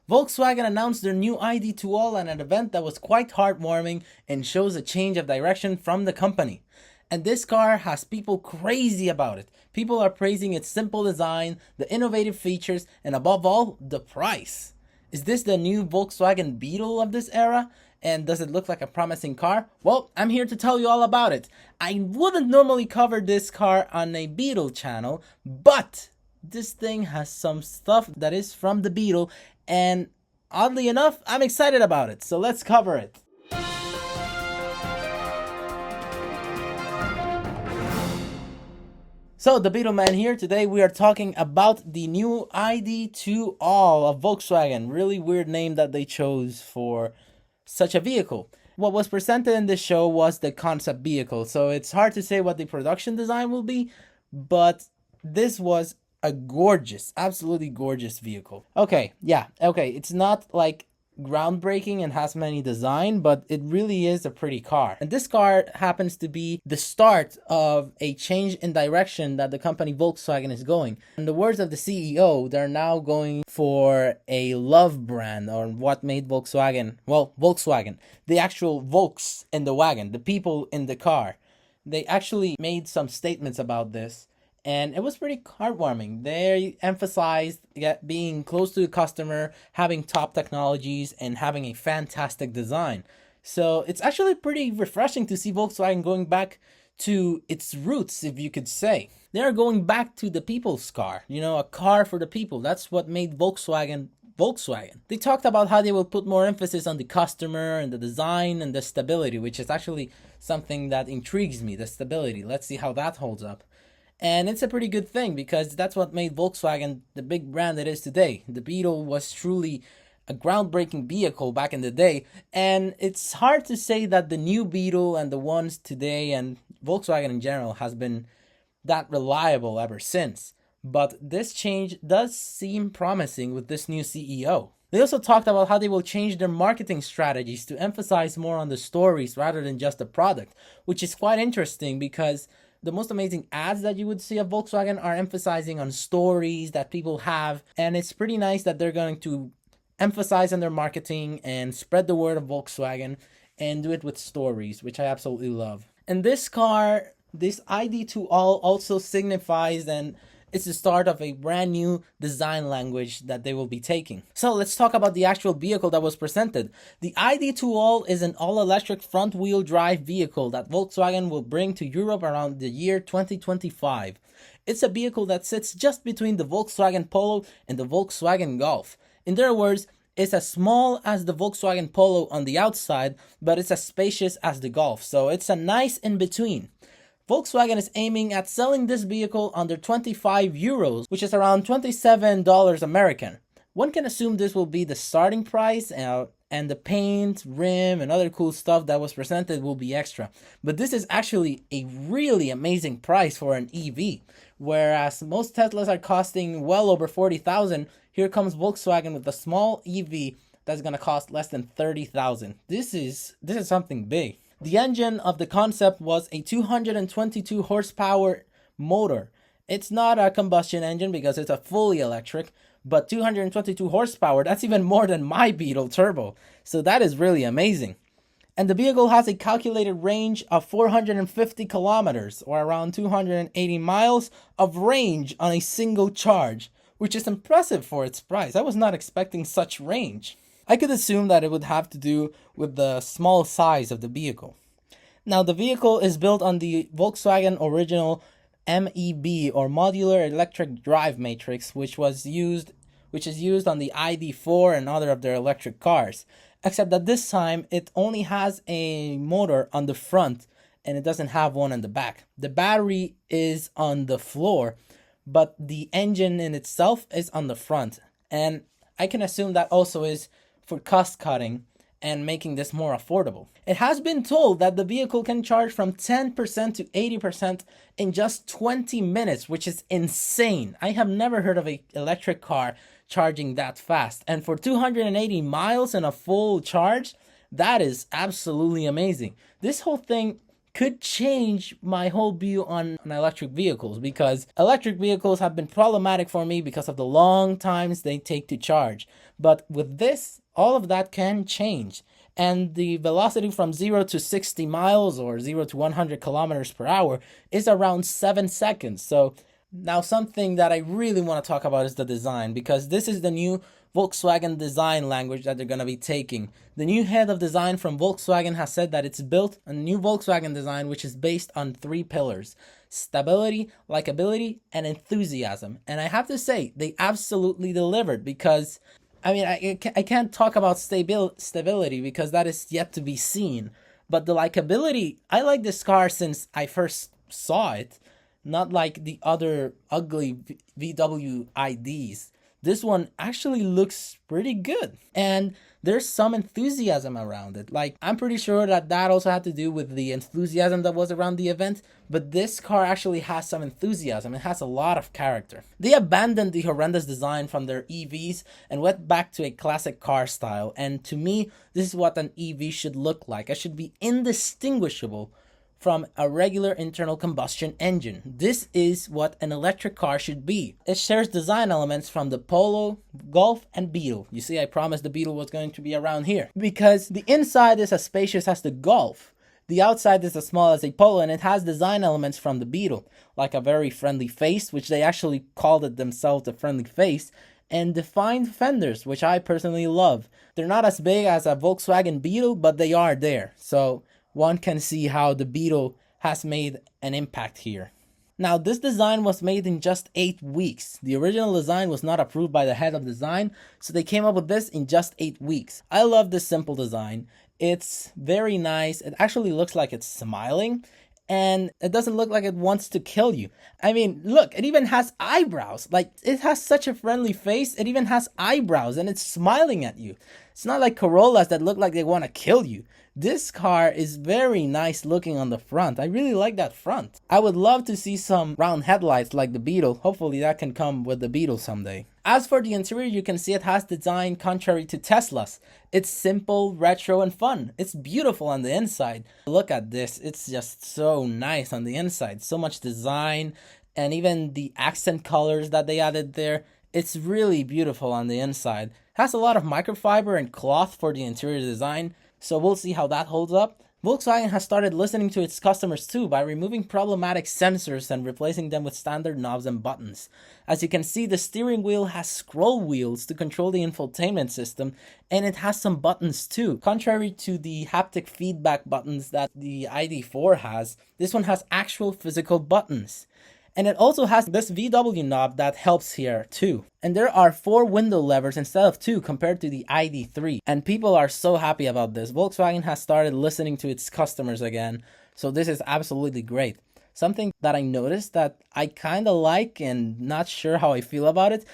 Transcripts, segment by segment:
Volkswagen announced their new ID.2all at an event that was quite heartwarming and shows a change of direction from the company. And this car has people crazy about it. People are praising its simple design, the innovative features, and above all, the price. Is this the new Volkswagen Beetle of this era? And does it look like a promising car? Well, I'm here to tell you all about it. I wouldn't normally cover this car on a Beetle channel, but this thing has some stuff that is from the Beetle, and oddly enough, I'm excited about it. So let's cover it. So the Beetle Man here. Today we are talking about the new ID.2all of Volkswagen. Really weird name that they chose for such a vehicle. What was presented in this show was the concept vehicle, so it's hard to say what the production design will be, but this was a gorgeous, absolutely gorgeous vehicle. Okay, it's not like groundbreaking and has many design, but it really is a pretty car. And this car happens to be the start of a change in direction that the company Volkswagen is going. In the words of the CEO, they're now going for a love brand, or what made Volkswagen, well, Volkswagen, the actual Volks in the wagon, the people in the car. They actually made some statements about this, and it was pretty heartwarming. They emphasized being close to the customer, having top technologies, and having a fantastic design. So it's actually pretty refreshing to see Volkswagen going back to its roots, if you could say. They are going back to the people's car, a car for the people. That's what made Volkswagen Volkswagen. They talked about how they will put more emphasis on the customer and the design and the stability, which is actually something that intrigues me, the stability. Let's see how that holds up. And it's a pretty good thing, because that's what made Volkswagen the big brand it is today. The Beetle was truly a groundbreaking vehicle back in the day, and it's hard to say that the new Beetle and the ones today and Volkswagen in general has been that reliable ever since. But this change does seem promising with this new CEO. They also talked about how they will change their marketing strategies to emphasize more on the stories rather than just the product, which is quite interesting, because the most amazing ads that you would see of Volkswagen are emphasizing on stories that people have, and it's pretty nice that they're going to emphasize on their marketing and spread the word of Volkswagen and do it with stories, which I absolutely love. And this car, this ID.2all, also signifies and it's the start of a brand new design language that they will be taking. So let's talk about the actual vehicle that was presented. The ID.2all is an all-electric front-wheel drive vehicle that Volkswagen will bring to Europe around the year 2025. It's a vehicle that sits just between the Volkswagen Polo and the Volkswagen Golf. In their words, it's as small as the Volkswagen Polo on the outside, but it's as spacious as the Golf, so it's a nice in-between. Volkswagen is aiming at selling this vehicle under 25 euros, which is around $27 American. One can assume this will be the starting price, and the paint, rim, and other cool stuff that was presented will be extra. But this is actually a really amazing price for an EV. Whereas most Teslas are costing well over $40,000, here comes Volkswagen with a small EV that's going to cost less than $30,000. This is something big. The engine of the concept was a 222 horsepower motor. It's not a combustion engine because it's a fully electric, but 222 horsepower, that's even more than my Beetle Turbo. So that is really amazing. And the vehicle has a calculated range of 450 kilometers, or around 280 miles of range on a single charge, which is impressive for its price. I was not expecting such range. I could assume that it would have to do with the small size of the vehicle. Now, the vehicle is built on the Volkswagen original MEB, or modular electric drive matrix, which is used on the ID.4 and other of their electric cars. Except that this time it only has a motor on the front and it doesn't have one on the back. The battery is on the floor, but the engine in itself is on the front. And I can assume that also is for cost cutting and making this more affordable. It has been told that the vehicle can charge from 10% to 80% in just 20 minutes, which is insane. I have never heard of an electric car charging that fast. And for 280 miles and a full charge, that is absolutely amazing. This whole thing could change my whole view on electric vehicles, because electric vehicles have been problematic for me because of the long times they take to charge. But with this, all of that can change. And the velocity from 0 to 60 miles or 0 to 100 kilometers per hour is around 7 seconds. So now something that I really want to talk about is the design, because this is the new Volkswagen design language that they're going to be taking. The new head of design from Volkswagen has said that it's built a new Volkswagen design which is based on 3 pillars: stability, likability, and enthusiasm. And I have to say, they absolutely delivered, because I mean, I can't talk about stability because that is yet to be seen. But the likability, I like this car since I first saw it, not like the other ugly VW IDs. This one actually looks pretty good. And there's some enthusiasm around it. Like, I'm pretty sure that also had to do with the enthusiasm that was around the event, but this car actually has some enthusiasm. It has a lot of character. They abandoned the horrendous design from their EVs and went back to a classic car style. And to me, this is what an EV should look like. It should be indistinguishable from a regular internal combustion engine. This is what an electric car should be. It shares design elements from the Polo, Golf, and Beetle. You see, I promised the Beetle was going to be around here, because the inside is as spacious as the Golf. The outside is as small as a Polo, and it has design elements from the Beetle, like a very friendly face, which they actually called it themselves a friendly face, and defined fenders, which I personally love. They're not as big as a Volkswagen Beetle, but they are there. So one can see how the Beetle has made an impact here. Now, this design was made in just 8 weeks. The original design was not approved by the head of design, so they came up with this in just 8 weeks. I love this simple design. It's very nice. It actually looks like it's smiling, and it doesn't look like it wants to kill you. I mean, look, it even has eyebrows. Like, it has such a friendly face. It even has eyebrows, and it's smiling at you. It's not like Corollas that look like they want to kill you. This car is very nice looking on the front. I really like that front. I would love to see some round headlights like the Beetle. Hopefully that can come with the Beetle someday. As for the interior, you can see it has design contrary to Tesla's. It's simple, retro, and fun. It's beautiful on the inside. Look at this. It's just so nice on the inside. So much design, and even the accent colors that they added there. It's really beautiful on the inside. It has a lot of microfiber and cloth for the interior design, so we'll see how that holds up. Volkswagen has started listening to its customers too by removing problematic sensors and replacing them with standard knobs and buttons. As you can see, the steering wheel has scroll wheels to control the infotainment system, and it has some buttons too. Contrary to the haptic feedback buttons that the ID.4 has, this one has actual physical buttons. And it also has this VW knob that helps here too. And there are 4 window levers instead of 2 compared to the ID.3. And people are so happy about this. Volkswagen has started listening to its customers again. So this is absolutely great. Something that I noticed that I kind of like and not sure how I feel about it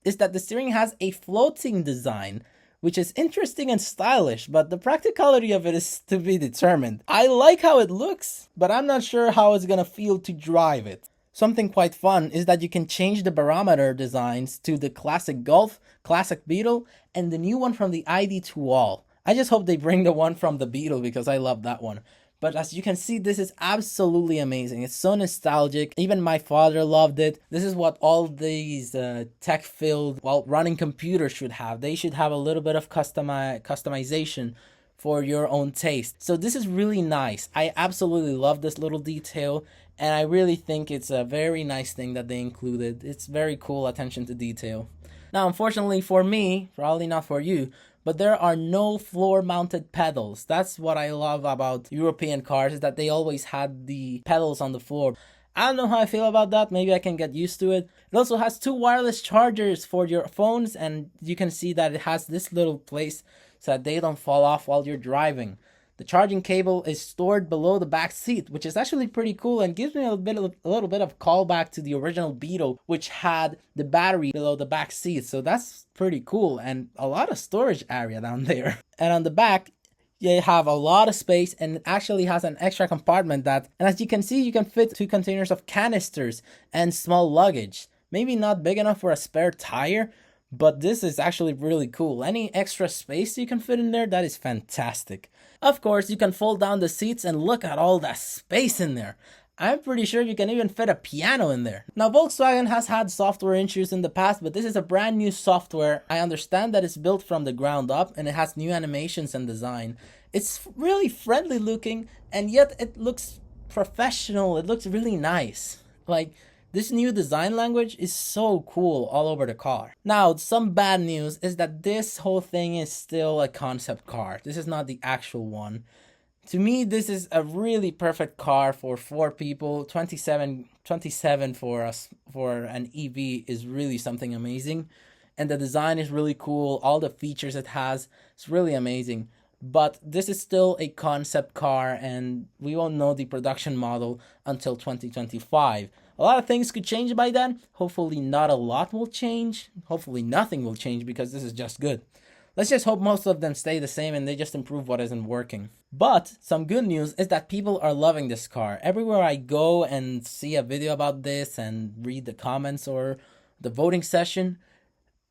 is that the steering has a floating design, which is interesting and stylish, but the practicality of it is to be determined. I like how it looks, but I'm not sure how it's gonna feel to drive it. Something quite fun is that you can change the barometer designs to the classic Golf, classic Beetle, and the new one from the ID.2all. I just hope they bring the one from the Beetle because I love that one. But as you can see, this is absolutely amazing. It's so nostalgic. Even my father loved it. This is what all these tech-filled, running computers should have. They should have a little bit of customization for your own taste. So this is really nice. I absolutely love this little detail, and I really think it's a very nice thing that they included. It's very cool attention to detail. Now, unfortunately for me, probably not for you, but there are no floor-mounted pedals. That's what I love about European cars, is that they always had the pedals on the floor. I don't know how I feel about that. Maybe I can get used to it. It also has 2 wireless chargers for your phones, and you can see that it has this little place so that they don't fall off while you're driving. The charging cable is stored below the back seat, which is actually pretty cool and gives me a little bit of callback to the original Beetle, which had the battery below the back seat. So that's pretty cool, and a lot of storage area down there. And on the back, you have a lot of space, and it actually has an extra compartment and as you can see, you can fit 2 containers of canisters and small luggage. Maybe not big enough for a spare tire, but this is actually really cool. Any extra space you can fit in there, that is fantastic. Of course, you can fold down the seats and look at all that space in there. I'm pretty sure you can even fit a piano in there. Now, Volkswagen has had software issues in the past, but this is a brand new software. I understand that it's built from the ground up and it has new animations and design. It's really friendly looking, and yet it looks professional. It looks really nice. Like, this new design language is so cool all over the car. Now, some bad news is that this whole thing is still a concept car. This is not the actual one. To me, this is a really perfect car for 4 people. 27 for us for an EV is really something amazing. And the design is really cool. All the features it has, it's really amazing. But this is still a concept car, and we won't know the production model until 2025. A lot of things could change by then. Hopefully not a lot will change. Hopefully nothing will change, because this is just good. Let's just hope most of them stay the same and they just improve what isn't working. But some good news is that people are loving this car. Everywhere I go and see a video about this and read the comments or the voting session,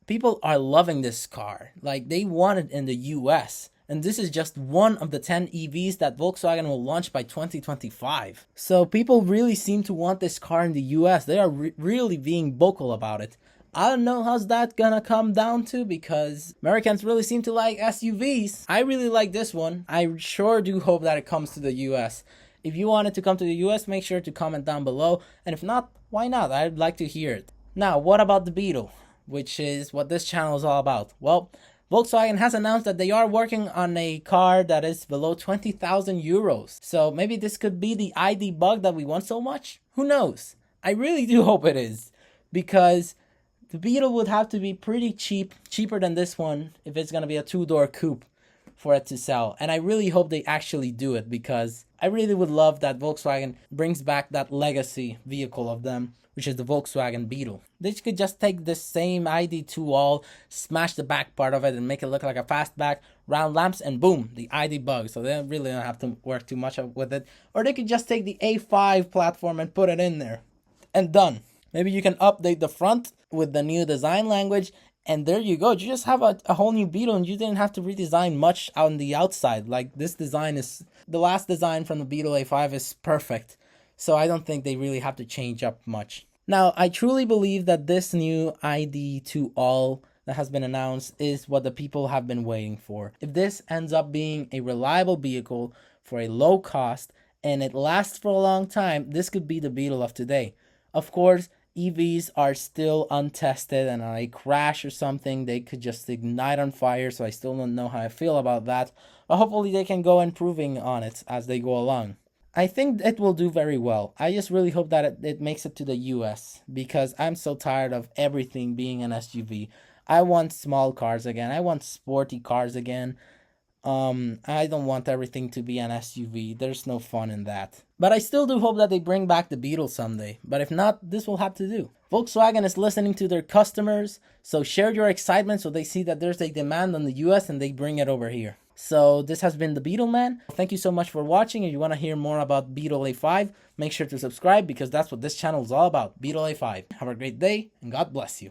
people are loving this car. Like, they want it in the US. And this is just one of the 10 EVs that Volkswagen will launch by 2025. So people really seem to want this car in the US. They are really being vocal about it. I don't know how's that gonna come down to, because Americans really seem to like SUVs. I really like this one. I sure do hope that it comes to the US. If you want it to come to the US, make sure to comment down below. And if not, why not? I'd like to hear it. Now, what about the Beetle, which is what this channel is all about? Well, Volkswagen has announced that they are working on a car that is below 20,000 euros. So maybe this could be the ID.Bug that we want so much? Who knows? I really do hope it is, because the Beetle would have to be pretty cheap, cheaper than this one, if it's going to be a 2-door coupe for it to sell. And I really hope they actually do it, because I really would love that Volkswagen brings back that legacy vehicle of them, which is the Volkswagen Beetle. They could just take this same ID.2all, smash the back part of it and make it look like a fastback, round lamps, and boom, the ID.Bug. So they really don't have to work too much with it. Or they could just take the A5 platform and put it in there. And done. Maybe you can update the front with the new design language, and there you go. You just have a whole new Beetle, and you didn't have to redesign much on the outside. Like, this design is, the last design from the Beetle A5 is perfect. So I don't think they really have to change up much. Now, I truly believe that this new ID.2all that has been announced is what the people have been waiting for. If this ends up being a reliable vehicle for a low cost and it lasts for a long time, this could be the Beetle of today. Of course, EVs are still untested, and on a crash or something, they could just ignite on fire, so I still don't know how I feel about that. But hopefully they can go improving on it as they go along. I think it will do very well. I just really hope that it makes it to the US, because I'm so tired of everything being an SUV. I want small cars again. I want sporty cars again. I don't want everything to be an SUV. There's no fun in that. But I still do hope that they bring back the Beetle someday. But if not, this will have to do. Volkswagen is listening to their customers, so share your excitement so they see that there's a demand on the US and they bring it over here. So this has been the Beetle Man. Thank you so much for watching. If you want to hear more about Beetle A5, make sure to subscribe, because that's what this channel is all about. Beetle A5. Have a great day, and God bless you.